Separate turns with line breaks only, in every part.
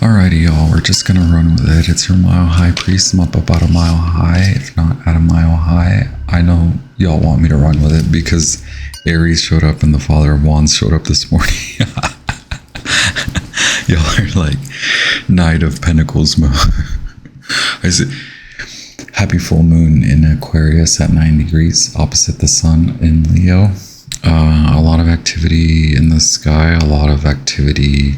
Alrighty, y'all, we're just gonna run with it. It's your mile high priest. I'm up about a mile high, if not at a mile high. I know y'all want me to run with it because Aries showed up and the Father of Wands showed up this morning. Y'all are like Knight of Pentacles mode. I said, happy full moon in Aquarius at 9 degrees opposite the sun in Leo. A lot of activity in the sky, a lot of activity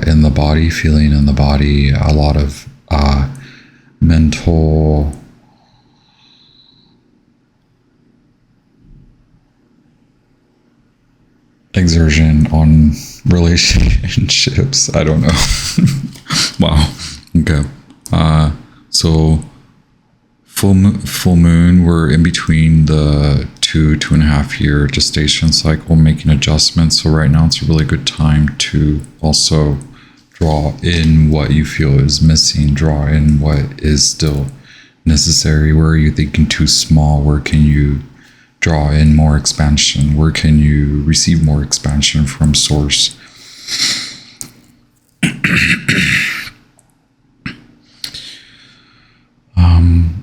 in the body, feeling in the body, a lot of mental exertion on relationships. I don't know. Wow. Okay. So full moon, we're in between the 2.5 year gestation cycle, making adjustments. So right now it's a really good time to also draw in what you feel is missing, draw in what is still necessary. Where are you thinking too small? Where can you draw in more expansion? Where can you receive more expansion from source?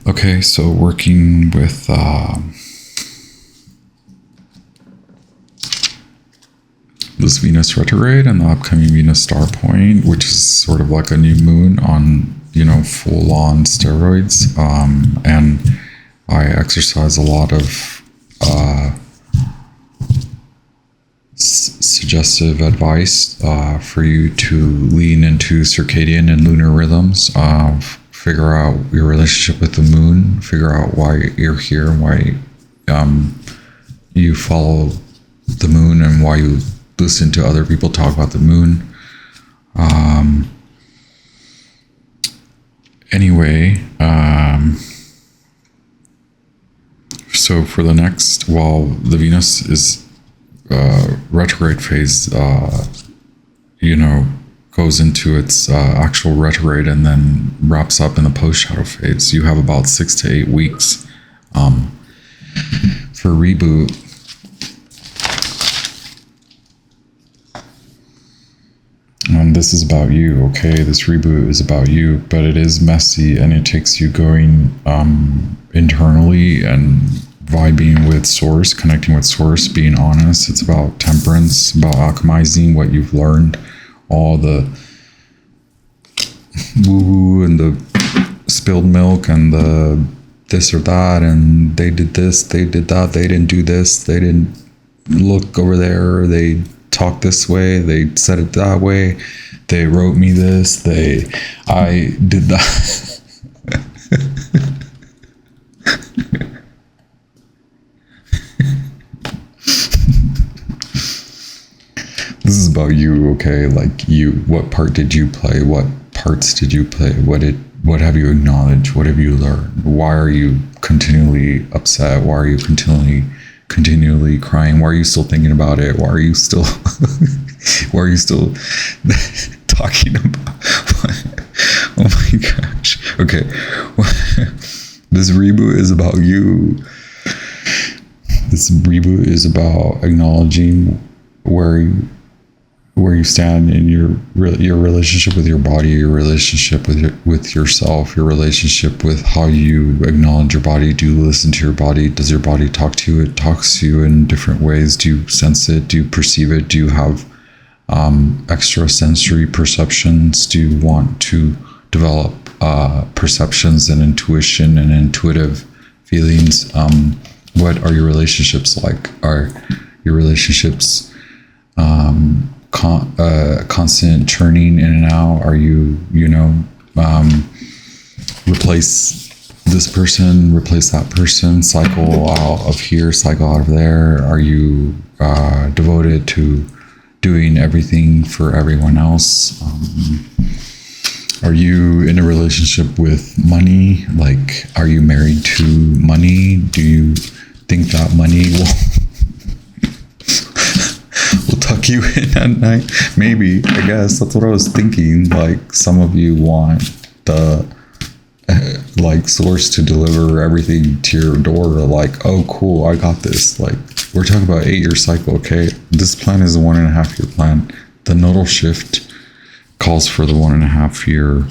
Okay, so working with this Venus retrograde and the upcoming Venus star point, which is sort of like a new moon on, full on steroids. And I exercise a lot of suggestive advice for you to lean into circadian and lunar rhythms. Figure out your relationship with the moon, figure out why you're here, why you follow the moon, and why you listen to other people talk about the moon. So for the next, while the Venus is retrograde phase, goes into its actual retrograde and then wraps up in the post-shadow phase. You have about 6 to 8 weeks for reboot. And this is about you, okay? This reboot is about you, but it is messy and it takes you going internally and vibing with source, connecting with source, being honest. It's about temperance, about alchemizing what you've learned. All the woo-woo and the spilled milk and the this or that, and they did this, they did that, they didn't do this, they didn't look over there, they talked this way, they said it that way, they wrote me this, I did that. This is about you, okay? Like you, what part did you play? What parts did you play? What have you acknowledged? What have you learned? Why are you continually upset? Why are you continually crying? Why are you still thinking about it? Why are you still talking about oh my gosh. Okay. This reboot is about you. This reboot is about acknowledging where you stand in your relationship with your body, your relationship with yourself, your relationship with how you acknowledge your body. Do you listen to your body? Does your body talk to you? It talks to you in different ways. Do you sense it? Do you perceive it? Do you have extrasensory perceptions? Do you want to develop perceptions and intuition and intuitive feelings? What are your relationships like? Are your relationships constant churning in and out? Are you replace this person, replace that person, cycle out of here, cycle out of there? Are you devoted to doing everything for everyone else? Are you in a relationship with money? Like, are you married to money? Do you think that money will tuck you in at night? Maybe, I guess that's what I was thinking. Like, some of you want the source to deliver everything to your door. Like, oh cool, I got this. Like, we're talking about 8-year cycle, okay? This plan is a 1.5 year plan. The nodal shift calls for the 1.5 year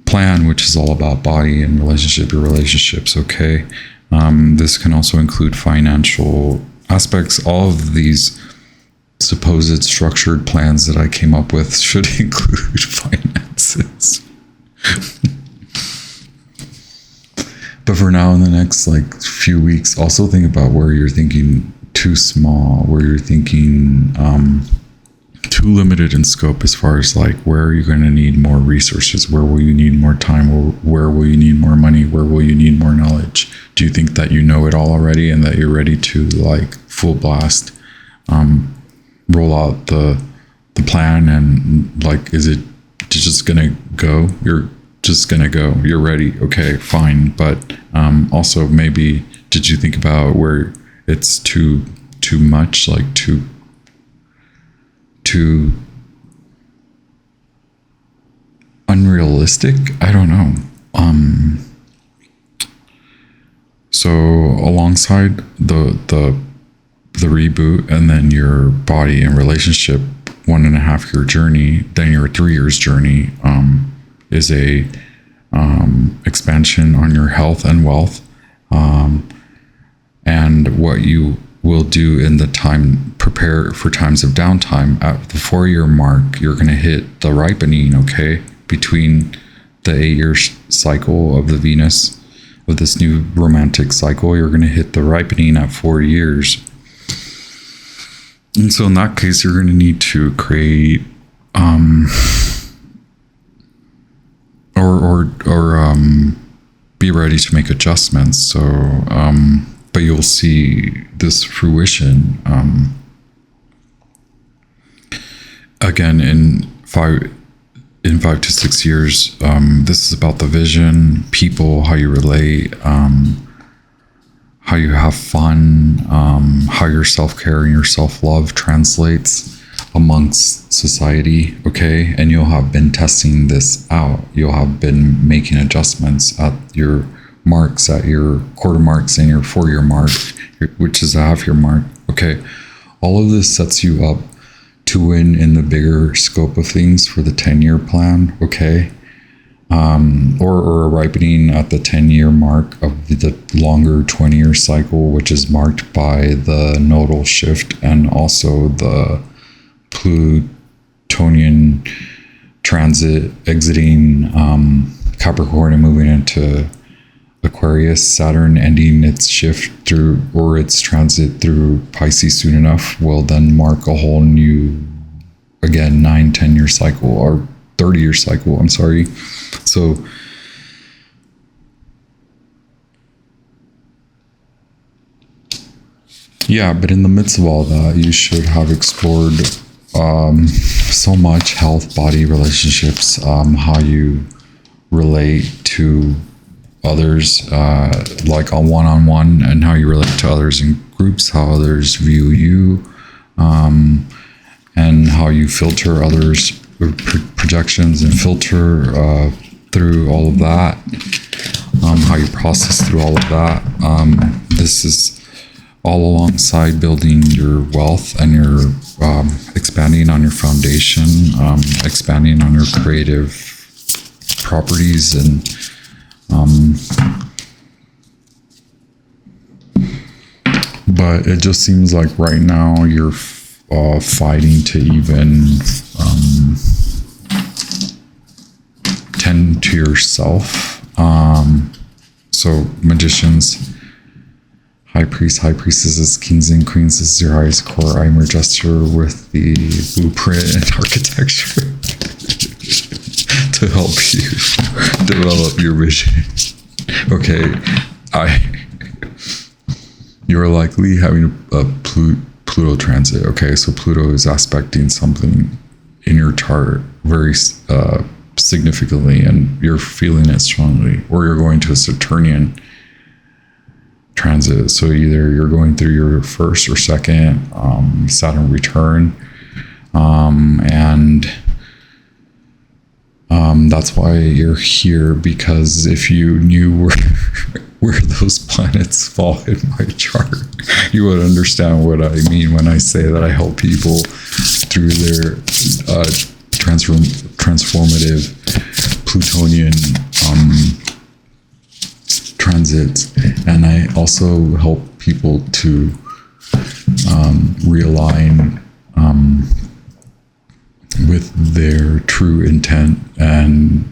plan, which is all about body and your relationships. Okay. This can also include financial aspects. All of these supposed structured plans that I came up with should include finances. But for now, in the next few weeks, also think about where you're thinking too small, where you're thinking too limited in scope, as far as where are you going to need more resources, where will you need more time, or where will you need more money, where will you need more knowledge. Do you think that you know it all already and that you're ready to full blast roll out the plan, and is it just gonna go? You're just gonna go, you're ready, okay, fine. But also, maybe did you think about where it's too much, too unrealistic? I don't know. So alongside the reboot, and then your body and relationship 1.5 year journey, then your 3 years journey is a expansion on your health and wealth, and what you will do in the time, prepare for times of downtime. At the 4 year mark, you're going to hit the ripening, okay, between the 8 year cycle of the Venus, of this new romantic cycle. You're going to hit the ripening at 4 years. And so in that case, you're going to need to create or be ready to make adjustments. So but you'll see this fruition again in 5 to 6 years. This is about the vision, people, how you relate, how you have fun, how your self-care and your self-love translates amongst society, okay? And you'll have been testing this out. You'll have been making adjustments at your marks, at your quarter marks, and your 4 year mark, which is a half year mark, okay? All of this sets you up to win in the bigger scope of things for the 10-year plan, okay? Or a ripening at the 10-year mark of the longer 20-year cycle, which is marked by the nodal shift and also the Plutonian transit exiting Capricorn and moving into Aquarius, Saturn ending its shift through, or its transit through Pisces soon enough, will then mark a whole new, again, 9-10 year cycle, or 30 year cycle, I'm sorry. So yeah, but in the midst of all that, you should have explored so much: health, body, relationships, how you relate to others, like on one-on-one, and how you relate to others in groups, how others view you, and how you filter others' projections and filter through all of that, how you process through all of that. This is all alongside building your wealth and your expanding on your foundation, expanding on your creative properties, and but it just seems like right now you're fighting to even tend to yourself. So magicians, high priests, high priestesses, kings and queens, this is your highest core. I'm your gesture with the blueprint and architecture to help you develop your vision. Okay, you're likely having a Pluto transit. Okay, so Pluto is aspecting something in your chart very significantly, and you're feeling it strongly. Or you're going to a Saturnian transit. So either you're going through your first or second Saturn return, and that's why you're here, because if you knew where those planets fall in my chart, you would understand what I mean when I say that I help people through their transformative Plutonian transits, and I also help people to realign with their true intent and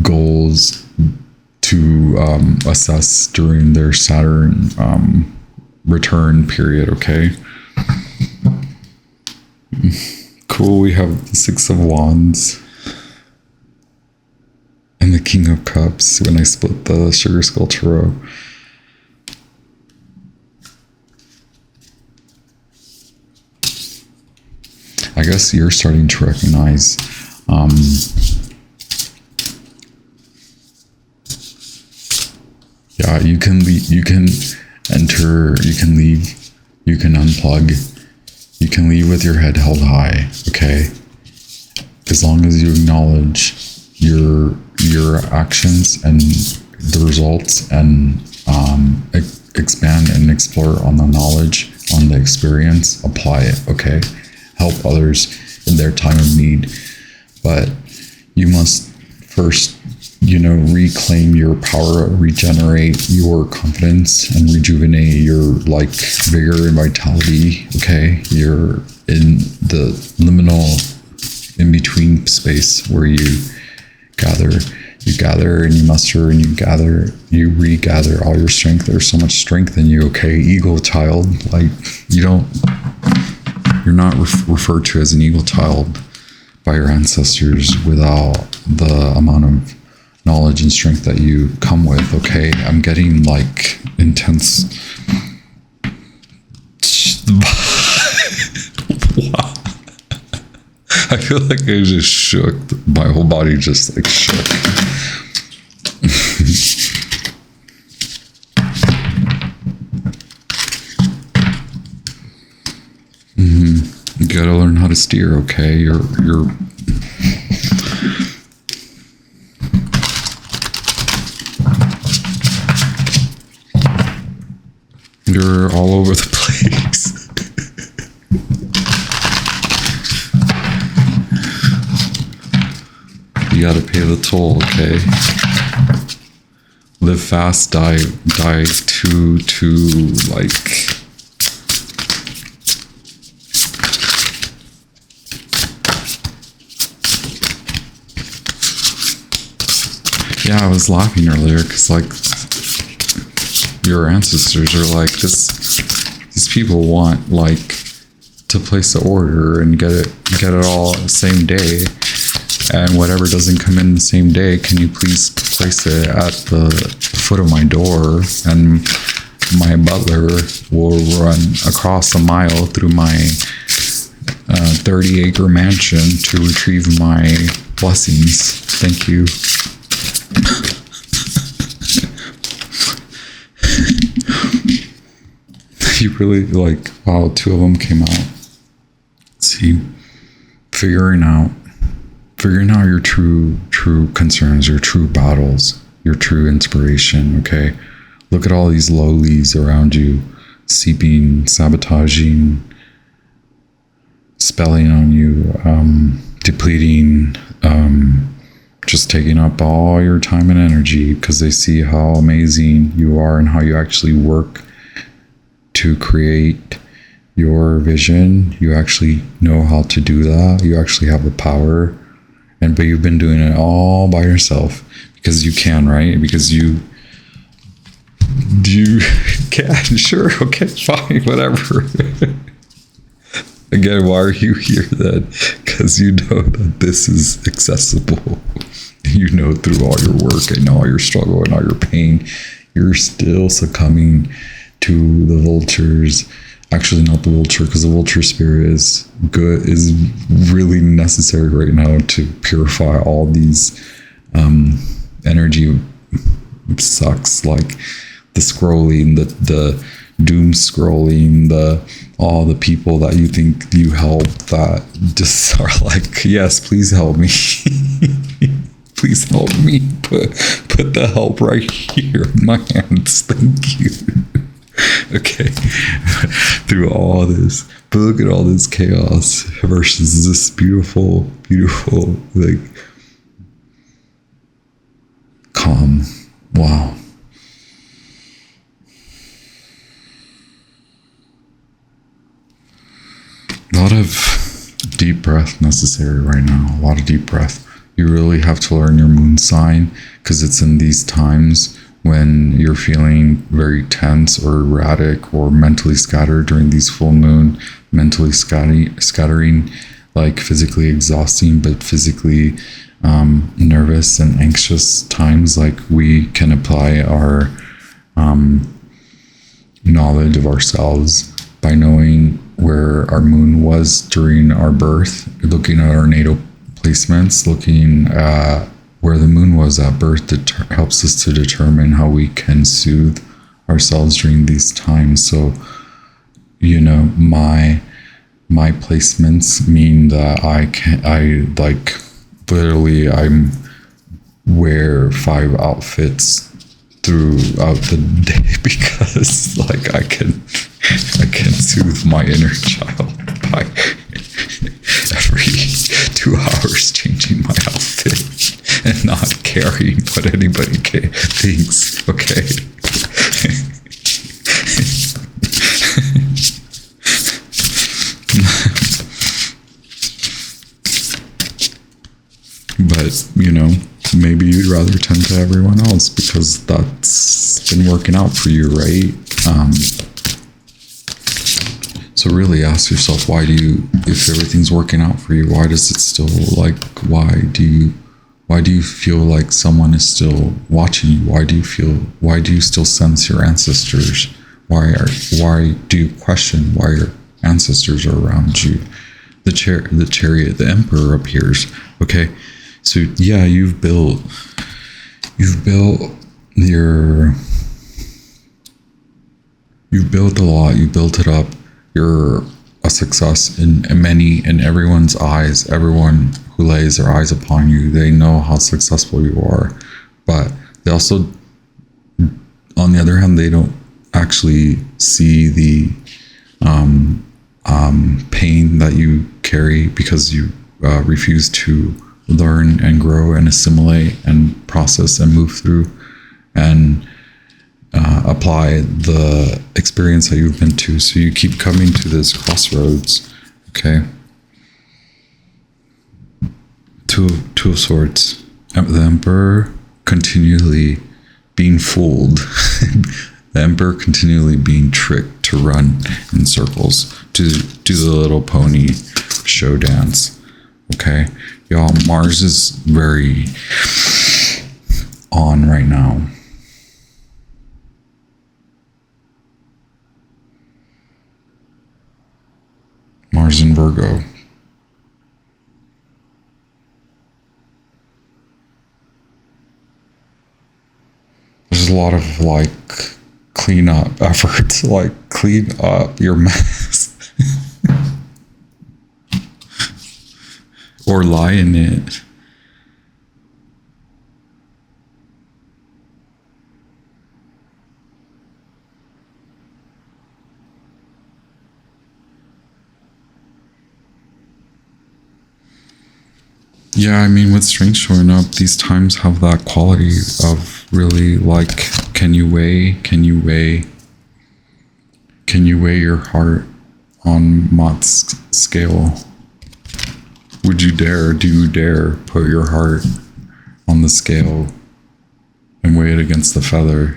goals to assess during their Saturn return period. Okay, cool. We have the Six of Wands and the King of Cups when I split the Sugar Skull Tarot. I guess you're starting to recognize yeah, you can leave, you can enter, you can leave, you can unplug, you can leave with your head held high, okay? As long as you acknowledge your actions and the results, and expand and explore on the knowledge, on the experience, apply it, okay? Help others in their time of need. But you must first, reclaim your power, regenerate your confidence, and rejuvenate your vigor and vitality. Okay, you're in the liminal in-between space where you gather and you muster and you regather all your strength. There's so much strength in you. Okay, eagle child, you're not referred to as an eagle child by your ancestors without the amount of knowledge and strength that you come with. Okay, I'm getting intense. Wow. I feel like I just shook. My whole body just shook. You gotta learn how to steer, okay? You're all over the place. You gotta pay the toll, okay? Live fast, die too yeah, I was laughing earlier because your ancestors are these people want to place the order and get it all the same day, and whatever doesn't come in the same day, can you please place it at the foot of my door, and my butler will run across a mile through my 30-acre mansion to retrieve my blessings. Thank you. You really wow, two of them came out. See, figuring out your true concerns, your true battles, your true inspiration. Okay, look at all these lowlies around you, seeping, sabotaging, spelling on you, depleting, just taking up all your time and energy because they see how amazing you are and how you actually work to create your vision. You actually know how to do that. You actually have the power, but you've been doing it all by yourself because you can, right? Because you can. Sure, okay, fine, whatever. Again, why are you here then? Because you know that this is accessible. You know, through all your work and all your struggle and all your pain, you're still succumbing to the vultures. Actually, not the vulture, because the vulture spirit is really necessary right now to purify all these energy sucks, like the scrolling, the doom scrolling, all the people that you think you help that just are yes, please help me. Please help me. Put the help right here in my hands. Thank you. Okay. Through all this. But look at all this chaos versus this beautiful, beautiful, like, calm. Wow. A lot of deep breath necessary right now. A lot of deep breath. You really have to learn your moon sign, because it's in these times when you're feeling very tense or erratic or mentally scattered during these full moon, mentally scattering, like physically exhausting, but physically nervous and anxious times. Like, we can apply our knowledge of ourselves by knowing where our moon was during our birth, looking at our natal placements, looking at where the moon was at birth, that helps us to determine how we can soothe ourselves during these times. So, you know, my placements mean that I like literally I'm wear 5 outfits throughout the day, because like I can soothe my inner child by every 2 hours changing my outfit and not caring what anybody thinks. Okay. But, you know, maybe you'd rather tend to everyone else because that's been working out for you, right? So really ask yourself, if everything's working out for you, why does it still, like, why do you feel like someone is still watching you? Why do you still sense your ancestors? Why do you question why your ancestors are around you? The chariot, the emperor appears. Okay. So yeah, you've built a lot, you built it up. You're a success in everyone's eyes. Everyone who lays their eyes upon you, they know how successful you are. But they also, on the other hand, they don't actually see the pain that you carry because you refuse to learn and grow and assimilate and process and move through and apply the experience that you've been to. So you keep coming to this crossroads. Okay. Two of Swords. The Emperor continually being fooled. The Emperor continually being tricked to run in circles, to do the little pony show dance. Okay. Y'all, Mars is very on right now. Mars in Virgo. There's a lot of like cleanup efforts, like clean up your mess. Or lie in it. Yeah, I mean, with strength showing up, these times have that quality of really like, can you weigh your heart on Mott's scale? Do you dare put your heart on the scale and weigh it against the feather?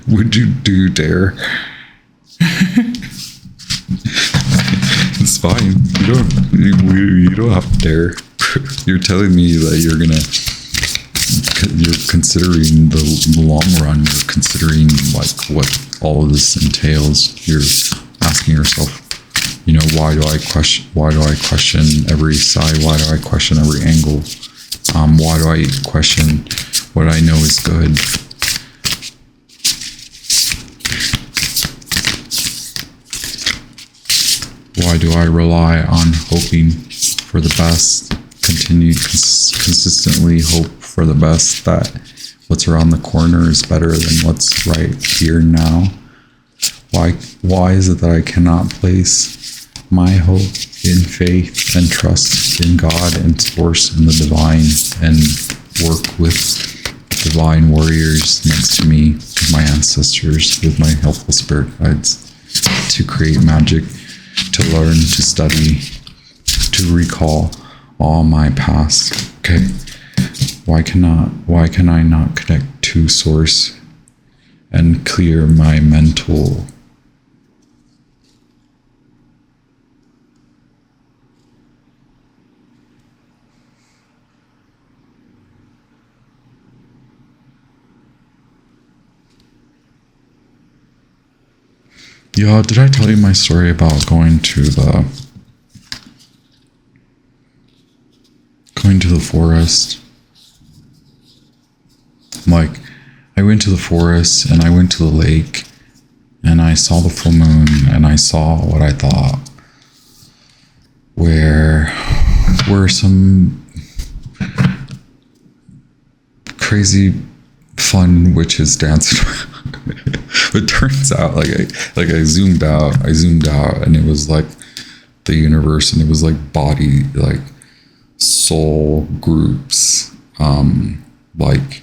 Do you dare? It's fine. You don't have to dare. You're telling me that you're considering the long run. You're considering like what all of this entails. You're asking yourself, you know, why do I question every side? Why do I question every angle? Why do I question what I know is good? Why do I rely on hoping for the best? Consistently hope for the best, that what's around the corner is better than what's right here now. Why is it that I cannot place my hope in faith and trust in God and source and the divine and work with divine warriors next to me, with my ancestors, with my helpful spirit guides, to create magic, to learn, to study, to recall all my past? Okay. Why can I not connect to source and clear my mental did I tell you my story about going to the forest? Like, I went to the forest and I went to the lake and I saw the full moon and I saw what I thought were some crazy fun witches dancing around. It turns out I zoomed out and it was like the universe, and it was like body, like soul groups, like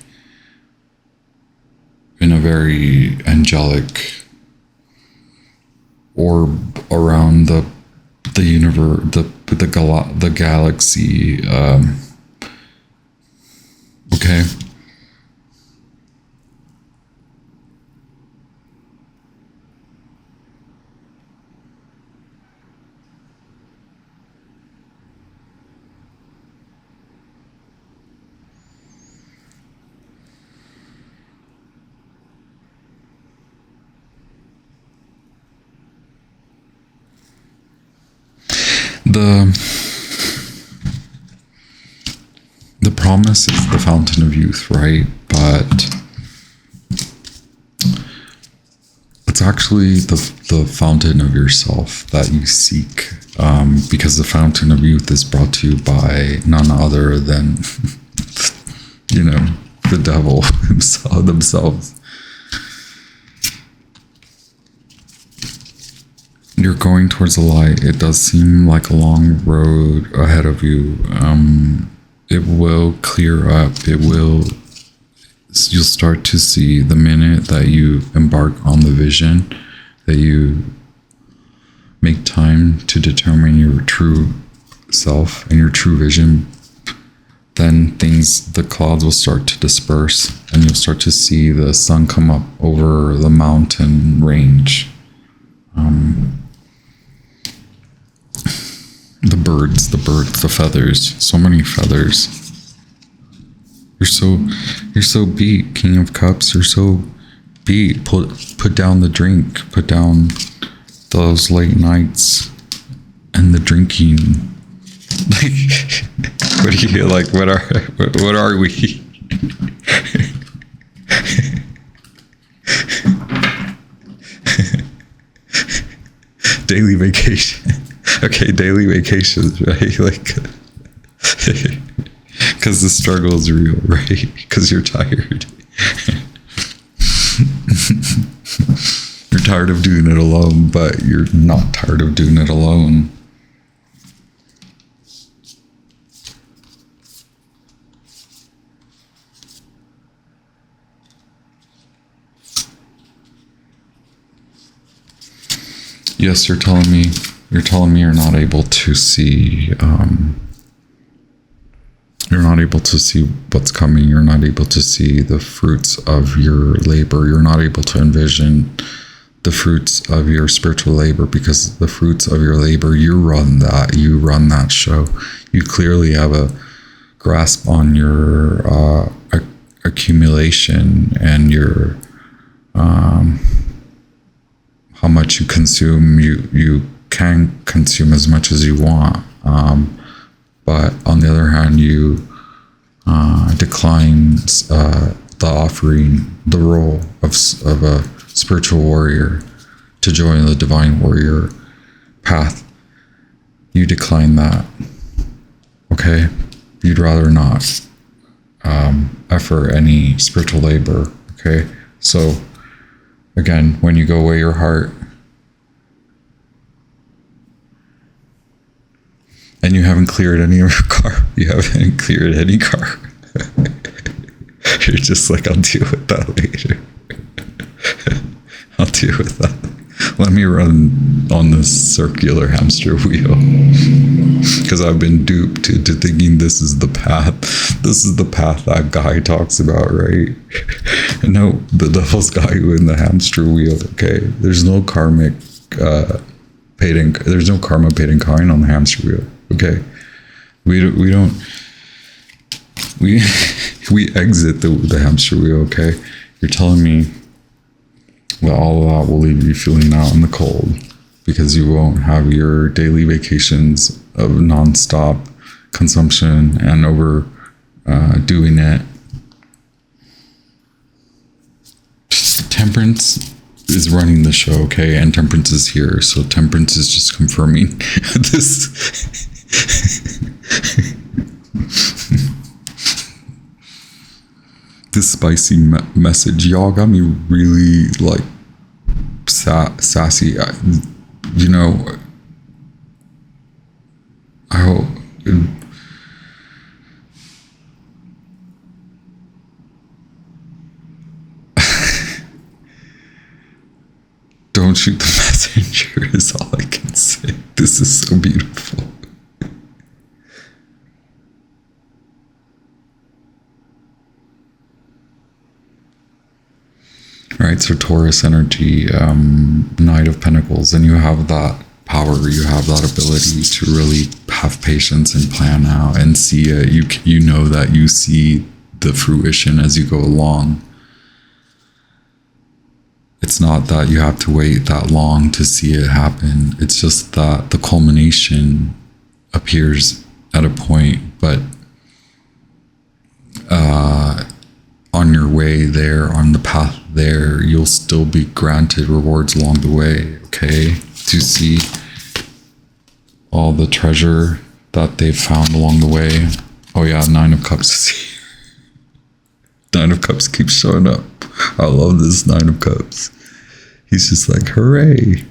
in a very angelic orb around the universe, the galaxy. Okay. The promise is the fountain of youth, right? But it's actually the fountain of yourself that you seek, because the fountain of youth is brought to you by none other than the devil themselves. You're going towards the light. It does seem like a long road ahead of you. It will clear up. You'll start to see the minute that you embark on the vision, that you make time to determine your true self and your true vision, then the clouds will start to disperse and you'll start to see the sun come up over the mountain range. The birds, the feathers, so many feathers. You're so beat, King of Cups. You're so beat. Put down the drink. Put down those late nights and the drinking. Like, what are you like? What are we? Daily vacation. Okay, daily vacations, right? Like, because the struggle is real, right? Because you're tired. You're tired of doing it alone, but you're not tired of doing it alone. Yes, you're telling me you're not able to see, you're not able to see what's coming. You're not able to see the fruits of your labor. You're not able to envision the fruits of your spiritual labor, because the fruits of your labor, you run that show. You clearly have a grasp on your accumulation and your how much you consume. You can consume as much as you want, but on the other hand, you declines the offering, the role of a spiritual warrior to join the divine warrior path. You decline that. Okay, you'd rather not effort any spiritual labor. Okay, so again, when you go weigh your heart, And you haven't cleared any of your car. You haven't cleared any car. You're just like, I'll deal with that later. I'll deal with that. Let me run on this circular hamster wheel. Because I've been duped into thinking this is the path. This is the path that guy talks about, right? No, the devil's got you in the hamster wheel, okay? There's no karmic there's no karma paid in kind on the hamster wheel, okay? We exit the hamster wheel, okay? You're telling me that all of that will leave you feeling out in the cold because you won't have your daily vacations of nonstop consumption and over doing it. Temperance is running the show, okay? And Temperance is here, so Temperance is just confirming this. This spicy message, y'all got me really like sassy. I hope. Don't shoot the messenger is all I can say. This is so beautiful. All right, so Taurus energy, Knight of Pentacles, and you have that power, you have that ability to really have patience and plan out and see it. You know that you see the fruition as you go along. It's not that you have to wait that long to see it happen. It's just that the culmination appears at a point, but on your way there, on the path there, you'll still be granted rewards along the way, okay? To see all the treasure that they've found along the way. Oh yeah, Nine of Cups is here. Nine of Cups keeps showing up. I love this Nine of Cups. He's just like, hooray.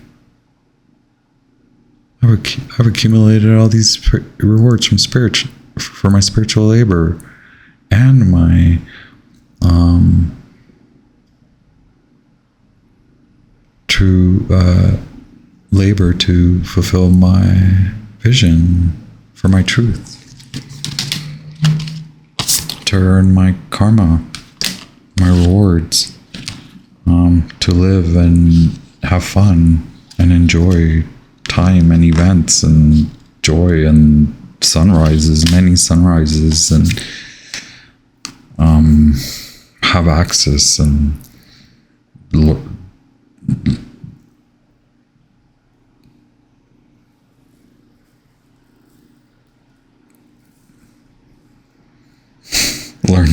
I've accumulated all these rewards for my spiritual labor and my true labor to fulfill my vision for my truth, to earn my karma, my rewards, to live and have fun and enjoy time and events and joy and sunrises, many sunrises, and have access and learn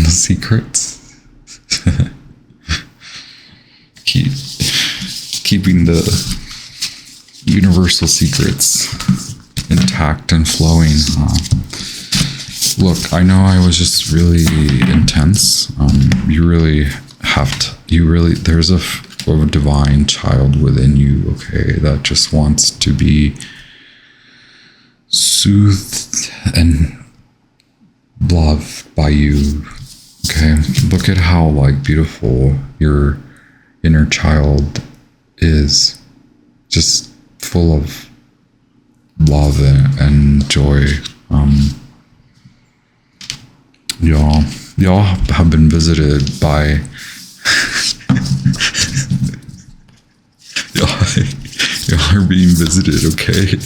the secrets. Keeping the universal secrets intact and flowing. Look, I know I was just really intense. You really have to, there's a divine child within you, okay, that just wants to be soothed and loved by you, okay? Look at how, like, beautiful your inner child is, just full of love and joy. Y'all have been visited by y'all are being visited, okay?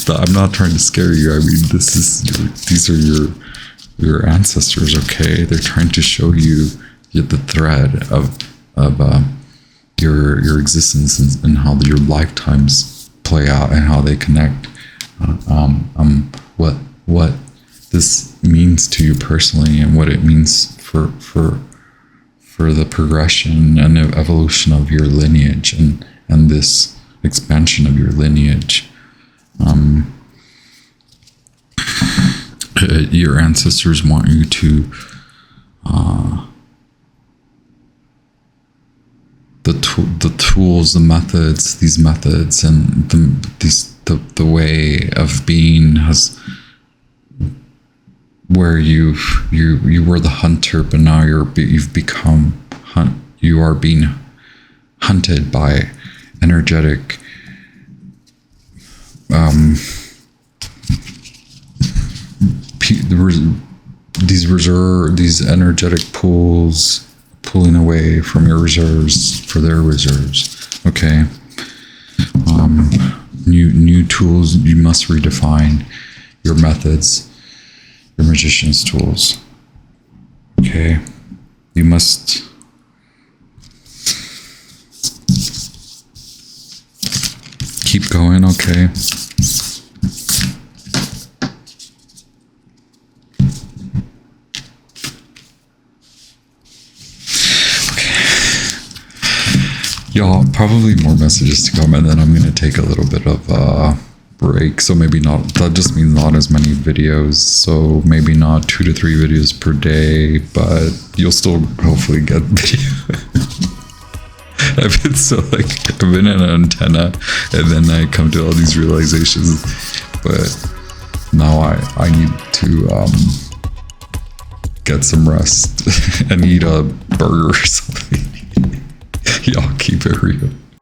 I'm not trying to scare you. I mean, these are your ancestors, okay? They're trying to show you the thread of your existence and how your lifetimes play out and how they connect. What this means to you personally and what it means for the progression and evolution of your lineage and this expansion of your lineage. Your ancestors want you to the tools, the methods and the the way of being has, where you were the hunter, but now you've become you are being hunted by energetic these energetic pools pulling away from your reserves for their reserves. Okay. New tools. You must redefine your methods, your magician's tools. Okay. You must keep going. Okay. Y'all, probably more messages to come, and then I'm going to take a little bit of a break. So maybe not, that just means not as many videos. So maybe not 2 to 3 videos per day, but you'll still hopefully get video. I've been I've been an antenna, and then I come to all these realizations. But now I need to get some rest and eat a burger or something. Y'all keep it real.